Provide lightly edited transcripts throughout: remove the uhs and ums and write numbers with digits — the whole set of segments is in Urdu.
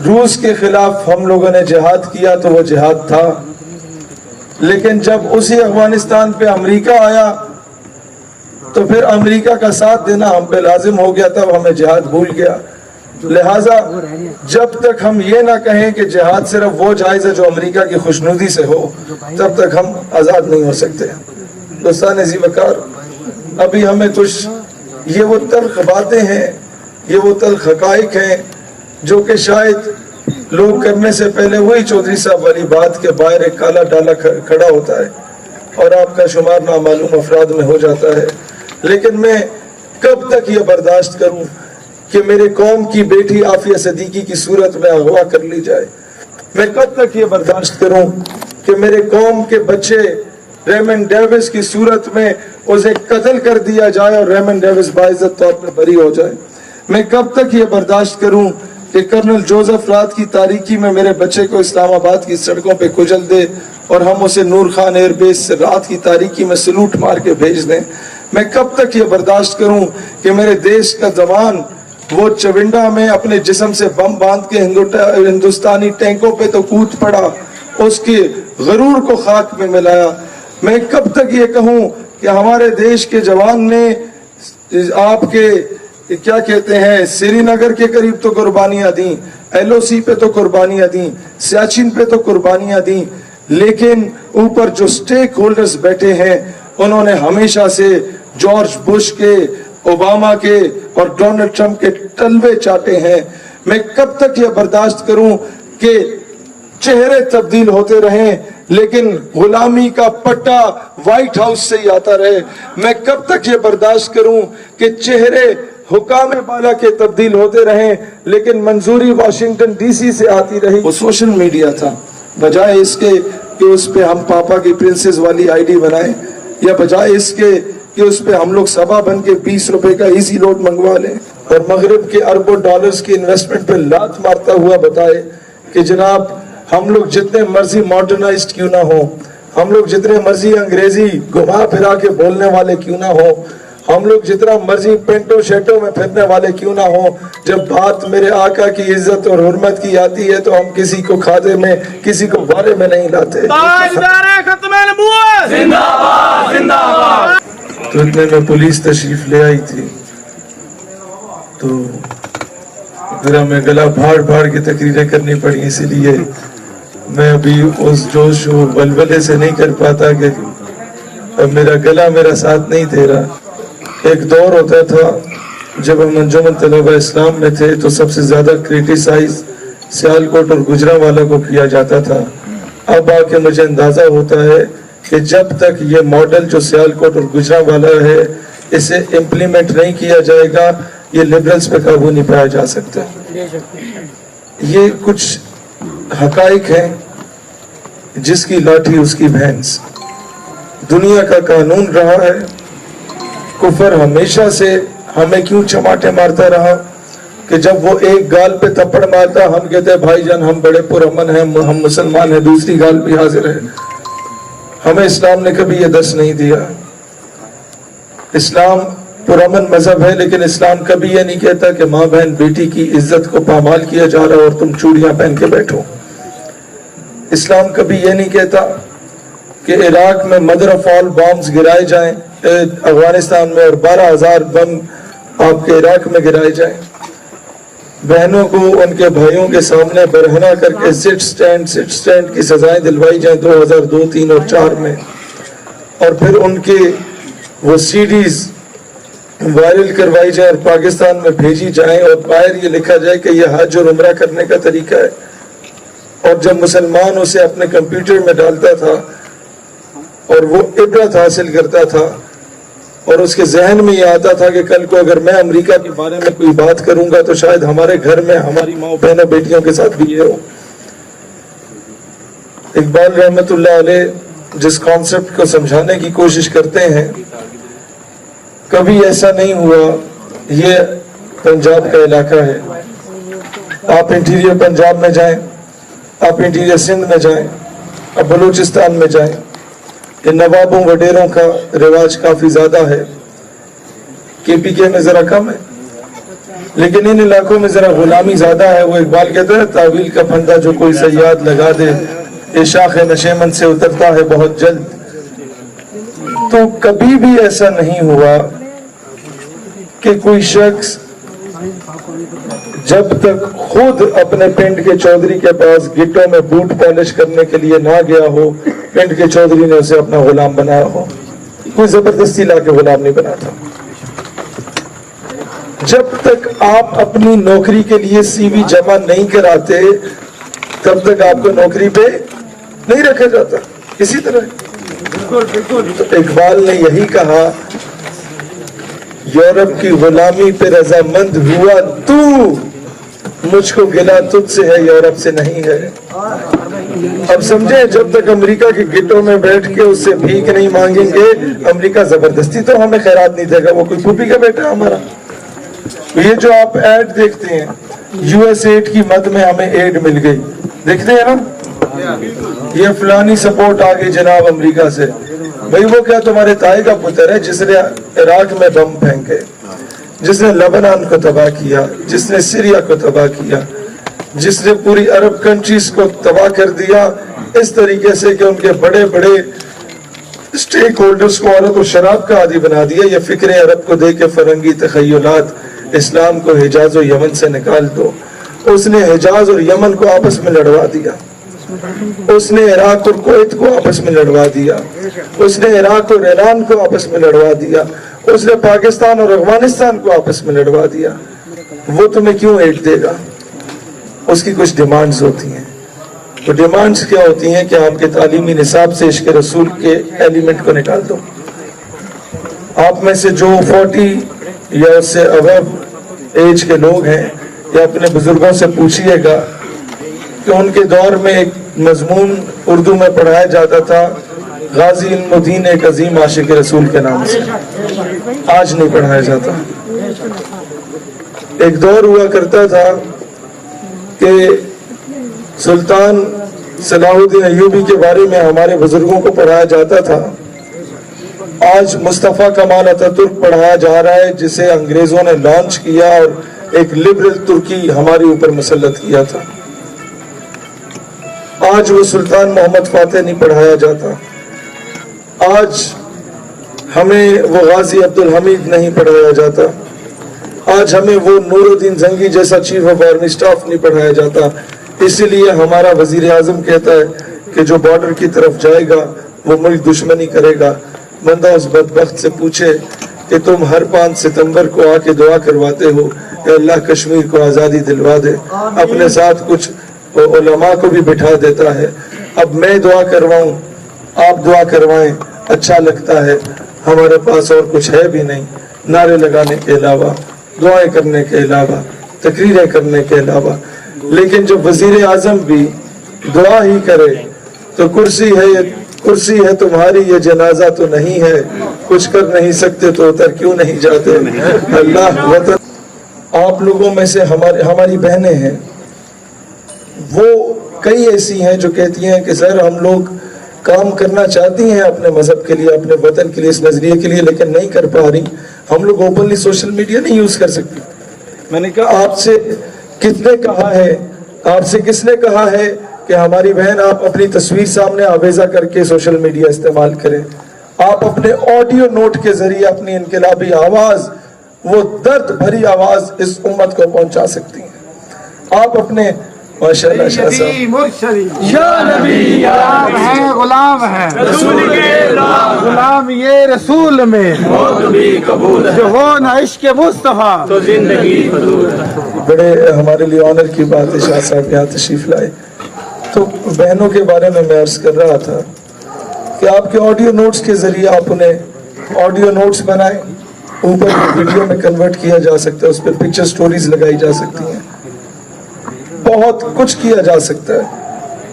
روس کے خلاف ہم لوگوں نے جہاد کیا تو وہ جہاد تھا، لیکن جب اسی افغانستان پہ امریکہ آیا تو پھر امریکہ کا ساتھ دینا ہم پہ لازم ہو گیا، تب ہمیں جہاد بھول گیا۔ لہٰذا جب تک ہم یہ نہ کہیں کہ جہاد صرف وہ جائز ہے جو امریکہ کی خوشنودی سے ہو، تب تک ہم آزاد نہیں ہو سکتے۔ دوستان ذی وقار، ابھی ہمیں کچھ یہ وہ تلخ باتیں ہیں، یہ وہ تلخ حقائق ہیں جو کہ شاید لوگ کرنے سے پہلے وہی چودھری صاحب والی بات کے باہر ایک کالا ڈالا کھڑا ہوتا ہے اور آپ کا شمار نامعلوم افراد میں ہو جاتا ہے۔ لیکن میں کب تک یہ برداشت کروں کہ میرے قوم کی بیٹی عافیہ صدیقی کی صورت میں اغوا کر لی جائے؟ میں کب تک یہ برداشت کروں کہ میرے قوم کے بچے ریمن ڈیوس کی صورت میں اسے قتل کر دیا جائے اور ریمن ڈیوس باعزت طور پر بری ہو جائے؟ میں کب تک یہ برداشت کروں کہ کرنل جوزف رات کی تاریکی میں میرے بچے کو اسلام آباد کی سڑکوں پہ کچل دے اور ہم اسے نور خان ایئر بیس سے رات کی تاریکی میں سلوٹ مار کے بھیج دیں؟ میں کب تک یہ برداشت کروں کہ میرے دیش کا جوان وہ چونڈا میں اپنے جسم سے بم باندھ کے ہندوستانی ٹینکوں پہ تو کود پڑا، اس کے غرور کو خاک میں ملایا؟ میں کب تک یہ کہوں کہ ہمارے دیش کے جوان نے آپ کے کیا کہتے ہیں سری نگر کے قریب تو قربانیاں دیں، ایل او سی پہ تو قربانیاں دیں، سیاچن پہ تو قربانیاں دیں، لیکن اوپر جو سٹیک ہولڈرز بیٹھے ہیں انہوں نے ہمیشہ سے جارج بش کے، اوباما کے اور ڈونلڈ ٹرمپ کے تلوے چاٹے ہیں۔ میں کب تک یہ برداشت کروں کہ چہرے تبدیل ہوتے رہیں لیکن غلامی کا پٹا وائٹ ہاؤس سے ہی آتا رہے؟ میں کب تک یہ برداشت کروں کہ چہرے حکام بالا کے تبدیل ہوتے رہیں لیکن منظوری واشنگٹن ڈی سی سے آتی رہی؟ وہ سوشل میڈیا تھا، بجائے اس کے کہ اس پہ ہم پاپا کی پرنسس والی آئی ڈی بنائیں، یا بجائے اس کے کہ اس پہ ہم لوگ سبا بن کے 20 روپے کا ایزی لوڈ منگوا لیں اور مغرب کے اربوں ڈالرز کی انویسٹمنٹ پہ لات مارتا ہوا بتائے کہ جناب ہم لوگ جتنے مرضی ماڈرنائزڈ کیوں نہ ہوں، ہم لوگ جتنے مرضی انگریزی گھما پھرا کے بولنے والے کیوں نہ ہوں، ہم لوگ جتنا مرضی پینٹو شیٹو میں پھرنے والے کیوں نہ ہوں، جب بات میرے آقا کی عزت اور حرمت کی آتی ہے تو ہم کسی کو کھادے میں، کسی کو بارے میں نہیں لاتے۔ تو اتنے میں پولیس تشریف لے آئی تھی تو پھر ہمیں گلا بھاڑ بھاڑ کے تقریریں کرنی پڑی، اسی لیے میں ابھی اس جوش و ولولے سے نہیں کر پاتا کہ اب میرا گلا میرا ساتھ نہیں دے رہا۔ ایک دور ہوتا تھا جب ہم انجمن طلبہ اسلام میں تھے تو سب سے زیادہ کریٹیسائز سیالکوٹ اور گجرانوالہ کو کیا جاتا تھا۔ اب آ کے مجھے اندازہ ہوتا ہے کہ جب تک یہ ماڈل جو سیالکوٹ اور گجرانوالہ ہے اسے امپلیمنٹ نہیں کیا جائے گا، یہ لبرلز پہ قابو نہیں پایا جا سکتا۔ یہ کچھ حقائق ہیں، جس کی لاٹھی اس کی بھینس۔ دنیا کا قانون رہا ہے، کفر ہمیشہ سے ہمیں کیوں چماٹے مارتا رہا کہ جب وہ ایک گال پہ تھپڑ مارتا ہم کہتے ہیں بھائی جان ہم بڑے پرامن ہیں، ہم مسلمان ہیں، دوسری گال بھی حاضر ہے۔ ہمیں اسلام نے کبھی یہ درس نہیں دیا۔ اسلام پرامن مذہب ہے، لیکن اسلام کبھی یہ نہیں کہتا کہ ماں بہن بیٹی کی عزت کو پامال کیا جا رہا اور تم چوڑیاں پہن کے بیٹھو۔ اسلام کبھی یہ نہیں کہتا کہ عراق میں مدر آف آل بامز گرائے جائیں، افغانستان میں، اور 12,000 بم آپ کے عراق میں گرائے جائیں۔ بہنوں کو ان کے بھائیوں کے سامنے برہنہ کر کے سٹ سٹینڈ کی سزائیں دلوائی جائیں 2002، 2003 اور 2004 میں، اور پھر ان کے وہ سی ڈیز وائرل کروائی جائیں اور پاکستان میں بھیجی جائیں اور باہر یہ لکھا جائے کہ یہ حج اور عمرہ کرنے کا طریقہ ہے۔ اور جب مسلمان اسے اپنے کمپیوٹر میں ڈالتا تھا اور وہ عبرت حاصل کرتا تھا اور اس کے ذہن میں یہ آتا تھا کہ کل کو اگر میں امریکہ کے بارے میں کوئی بات کروں گا تو شاید ہمارے گھر میں ہماری ماں بہنوں بیٹیوں کے ساتھ بھی یہ ہو۔ اقبال رحمت اللہ علیہ جس کانسیپٹ کو سمجھانے کی کوشش کرتے ہیں، کبھی ایسا نہیں ہوا۔ یہ پنجاب کا علاقہ ہے، آپ انٹیریئر پنجاب میں جائیں، آپ انٹیریئر سندھ میں جائیں، آپ بلوچستان میں جائیں، یہ نوابوں وڈیروں کا رواج کافی زیادہ ہے۔ کے پی کے میں ذرا کم ہے، لیکن ان علاقوں میں ذرا غلامی زیادہ ہے. وہ اقبال کہتا ہے تعویل کا پھندا جو کوئی صیاد لگا دے یہ شاخ نشیمن سے اترتا ہے بہت جلد. تو کبھی بھی ایسا نہیں ہوا کہ کوئی شخص جب تک خود اپنے پنڈ کے چودھری کے پاس گٹوں میں بوٹ پالش کرنے کے لیے نہ گیا ہو, پنڈ کے چودھری نے اسے اپنا غلام بنایا ہو. کوئی زبردستی لا کے غلام نہیں بناتا. جب تک آپ اپنی نوکری کے لیے سی وی جمع نہیں کراتے تب تک آپ کو نوکری پہ نہیں رکھا جاتا. اسی طرح تو اقبال نے یہی کہا, یورپ کی غلامی پہ رضامند ہوا تو, مجھ کو گلا تجھ سے ہے یورپ سے نہیں ہے. اب سمجھیں, جب تک امریکہ کے گٹوں میں بیٹھ کے اس سے بھیک نہیں مانگیں گے, امریکہ زبردستی تو ہمیں خیرات نہیں دے گا. وہ کوئی پھوپھی کا بیٹا ہمارا. یہ جو آپ ایڈ دیکھتے ہیں, یو ایس ایڈ کی مد میں ہمیں ایڈ مل گئی, دیکھتے ہیں نا, یہ فلانی سپورٹ آ گئی جناب امریکہ سے. بھئی وہ کیا تمہارے تائی کا پتر ہے جس نے عراق میں بم پھینکے, جس نے لبنان کو تباہ کیا, جس نے سیریا کو تباہ کیا, جس نے پوری عرب کنٹریز کو تباہ کر دیا اس طریقے سے کہ ان کے بڑے بڑے اسٹیک ہولڈرز کو عورت و شراب کا عادی بنا دیا. یہ فکر عرب کو دے کے فرنگی تخیلات, اسلام کو حجاز و یمن سے نکال دو. اس نے حجاز اور یمن کو آپس میں لڑوا دیا, اس نے عراق اور کویت کو آپس میں لڑوا دیا, اس نے عراق اور ایران کو آپس میں لڑوا دیا, اس نے پاکستان اور افغانستان کو آپس میں لڑوا دیا. وہ تمہیں کیوں ایڈ دے گا؟ اس کی کچھ ڈیمانڈز ہوتی ہیں. وہ ڈیمانڈز کیا ہوتی ہیں کہ آپ کے تعلیمی نصاب سے عشق رسول کے ایلیمنٹ کو نکال دو. آپ میں سے جو 40 یا اس سے ابو ایج کے لوگ ہیں, یا اپنے بزرگوں سے پوچھئے گا کہ ان کے دور میں ایک مضمون اردو میں پڑھایا جاتا تھا, غازی علم الدین ایک عظیم عاشق رسول کے نام سے. آج نہیں پڑھایا جاتا. ایک دور ہوا کرتا تھا کہ سلطان صلاح الدین ایوبی کے بارے میں ہمارے بزرگوں کو پڑھایا جاتا تھا. آج مصطفیٰ کمال اتاترک پڑھایا جا رہا ہے, جسے انگریزوں نے لانچ کیا اور ایک لبرل ترکی ہمارے اوپر مسلط کیا تھا. آج وہ سلطان محمد فاتح نہیں پڑھایا جاتا. آج ہمیں وہ غازی عبدالحمید نہیں پڑھایا جاتا. آج ہمیں وہ نور الدین زنگی جیسا چیف آف آرمی اسٹاف نہیں پڑھایا جاتا. اسی لیے ہمارا وزیر اعظم کہتا ہے کہ جو بارڈر کی طرف جائے گا وہ ملک دشمنی کرے گا. بندہ اس بدبخت سے پوچھے کہ تم ہر 5 ستمبر کو آ کے دعا کرواتے ہو کہ اللہ کشمیر کو آزادی دلوا دے, اپنے ساتھ کچھ علماء کو بھی بٹھا دیتا ہے. اب میں دعا کرواؤں, آپ دعا کروائیں, اچھا لگتا ہے. ہمارے پاس اور کچھ ہے بھی نہیں, نعرے لگانے کے علاوہ, دعائیں کرنے کے علاوہ, تقریریں کرنے کے علاوہ. لیکن جب وزیر اعظم بھی دعا ہی کرے تو کرسی ہے تمہاری, یہ جنازہ تو نہیں ہے, کچھ کر نہیں سکتے تو اتر کیوں نہیں جاتے. اللہ وطن. آپ لوگوں میں سے ہماری بہنیں ہیں, وہ کئی ایسی ہیں جو کہتی ہیں کہ سر ہم لوگ کام کرنا چاہتی ہیں اپنے مذہب کے لیے, اپنے وطن کے لیے, اس نظریے کے لیے, لیکن نہیں کر پا رہی. ہم لوگ اوپنلی سوشل میڈیا نہیں یوز کر سکتے. میں نے کہا آپ سے کتنے کہا ہے, آپ سے کس نے کہا ہے کہ ہماری بہن آپ اپنی تصویر سامنے آویزہ کر کے سوشل میڈیا استعمال کریں. آپ اپنے آڈیو نوٹ کے ذریعے اپنی انقلابی آواز, وہ درد بھری آواز اس امت کو پہنچا سکتی ہیں. آپ اپنے ماشاءاللہ شاہ صاحب یا نبی غلام ہے, غلام ہے رسول کے غلام, یہ رسول میں جو ہو نہ عشق مصطفیٰ تو زندگی فضول. بڑے ہمارے لیے آنر کی بات ہے شاہ صاحب یہاں تشریف لائے. تو بہنوں کے بارے میں عرض کر رہا تھا کہ آپ کے آڈیو نوٹس کے ذریعے آپ انہیں آڈیو نوٹس بنائیں, اوپر ویڈیو میں کنورٹ کیا جا سکتا ہے, اس پر پکچر سٹوریز لگائی جا سکتی ہیں, بہت کچھ کیا جا سکتا ہے.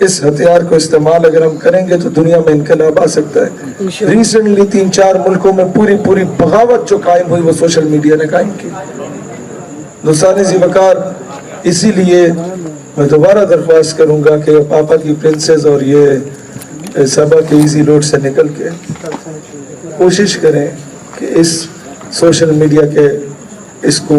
اس ہتھیار کو استعمال اگر ہم کریں گے تو دنیا میں انقلاب آ سکتا ہے. ریسنٹلی 3-4 ملکوں میں پوری بغاوت جو قائم ہوئی وہ سوشل میڈیا نے قائم کی. دوستان ذی وقار, اسی لیے میں دوبارہ درخواست کروں گا کہ پاپا کی پرنسز اور یہ سبا کے ایزی روڈ سے نکل کے کوشش کریں کہ اس سوشل میڈیا کے اس کو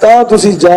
ਤਾਂ ਤੁਸੀਂ ਜਾ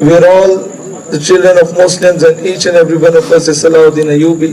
we are all the children of Muslims and each and every one of us is Salahuddin Ayyubi।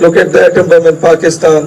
look at the atom bomb in Pakistan।